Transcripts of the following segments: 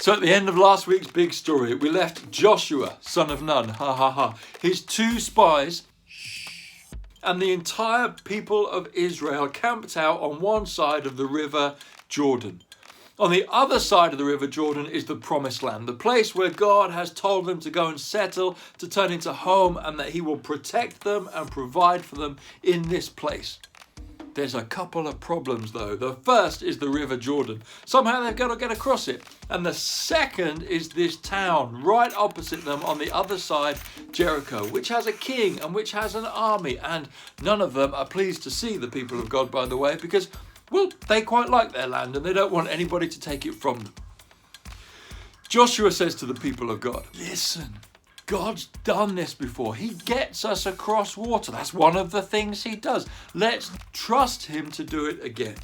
So at the end of last week's big story, we left Joshua, son of Nun, his 2 spies, and the entire people of Israel camped out on one side of the river Jordan. On the other side of the river Jordan is the promised land, the place where God has told them to go and settle, to turn into home, and that he will protect them and provide for them in this place. There's a couple of problems though. The first is the river Jordan. Somehow they've got to get across it. And the second is this town right opposite them on the other side, Jericho, which has a king and which has an army. And none of them are pleased to see the people of God, by the way, because, well, they quite like their land and they don't want anybody to take it from them. Joshua says to the people of God, listen, God's done this before. He gets us across water. That's one of the things he does. Let's trust him to do it again.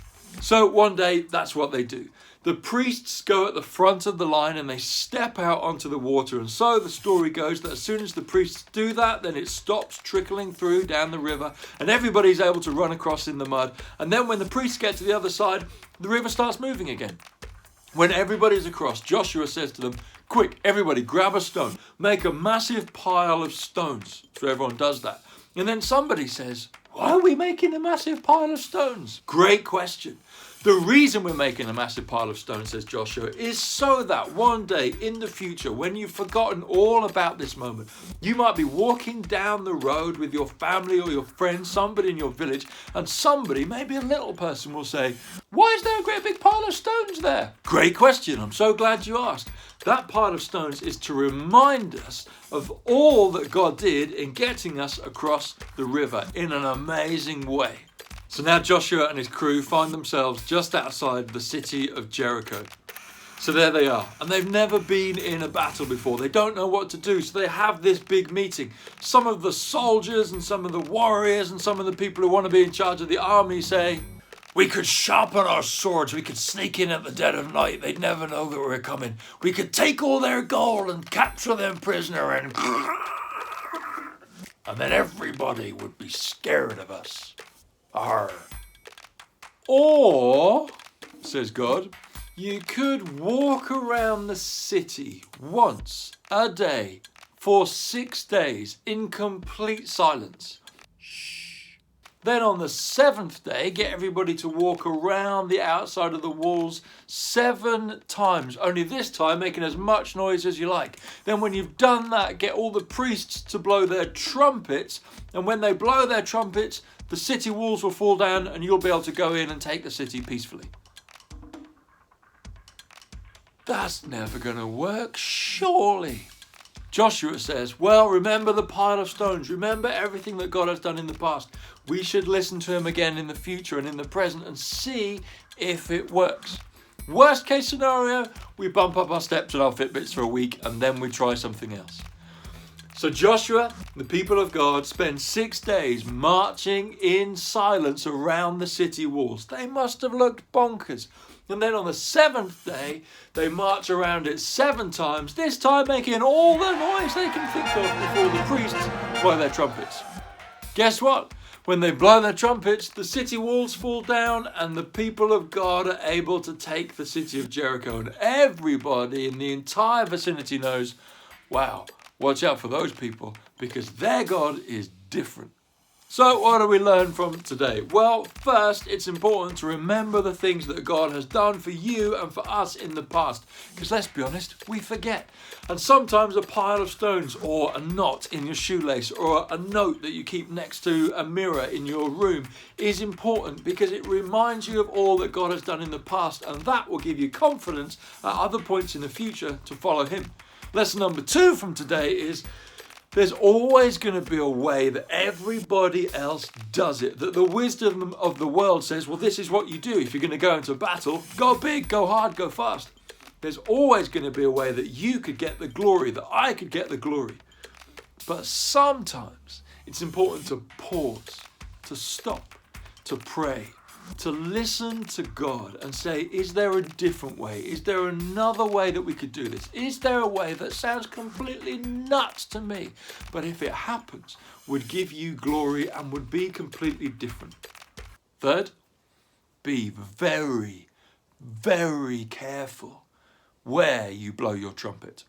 So one day, that's what they do. The priests go at the front of the line and they step out onto the water. And so the story goes that as soon as the priests do that, then it stops trickling through down the river and everybody's able to run across in the mud. And then when the priests get to the other side, the river starts moving again. When everybody's across, Joshua says to them, quick, everybody grab a stone, make a massive pile of stones. So everyone does that. And then somebody says, why are we making a massive pile of stones? Great question. The reason we're making a massive pile of stones, says Joshua, is so that one day in the future, when you've forgotten all about this moment, you might be walking down the road with your family or your friends, somebody in your village, and somebody, maybe a little person, will say, why is there a great big pile of stones there? Great question. I'm so glad you asked. That pile of stones is to remind us of all that God did in getting us across the river in an amazing way. So now Joshua and his crew find themselves just outside the city of Jericho. So there they are, and they've never been in a battle before. They don't know what to do, so they have this big meeting. Some of the soldiers and some of the warriors and some of the people who want to be in charge of the army say, we could sharpen our swords, we could sneak in at the dead of night, they'd never know that we're coming. We could take all their gold and capture them prisoner and then everybody would be scared of us. Arr. Or, says God, you could walk around the city once a day for 6 days in complete silence. Then on the 7th day, get everybody to walk around the outside of the walls 7 times, only this time making as much noise as you like. Then when you've done that, get all the priests to blow their trumpets, and when they blow their trumpets, the city walls will fall down and you'll be able to go in and take the city peacefully. That's never going to work, surely. Joshua says, well, remember the pile of stones. Remember everything that God has done in the past. We should listen to him again in the future and in the present and see if it works. Worst case scenario, we bump up our steps and our Fitbits for a week and then we try something else. So Joshua, the people of God, spend 6 days marching in silence around the city walls. They must have looked bonkers. And then on the 7th day, they march around it 7 times, this time making all the noise they can think of before the priests blow their trumpets. Guess what? When they blow their trumpets, the city walls fall down and the people of God are able to take the city of Jericho. And everybody in the entire vicinity knows, wow, watch out for those people because their God is different. So what do we learn from today? Well, first, it's important to remember the things that God has done for you and for us in the past. Because let's be honest, we forget. And sometimes a pile of stones or a knot in your shoelace or a note that you keep next to a mirror in your room is important because it reminds you of all that God has done in the past, and that will give you confidence at other points in the future to follow him. Lesson number 2 from today is there's always going to be a way that everybody else does it. That the wisdom of the world says, well, this is what you do if you're going to go into battle. Go big, go hard, go fast. There's always going to be a way that you could get the glory, that I could get the glory. But sometimes it's important to pause, to stop, to pray, to listen to God and say, is there a different way? Is there another way that we could do this? Is there a way that sounds completely nuts to me, but if it happens, would give you glory and would be completely different? Third, be very, very careful where you blow your trumpet.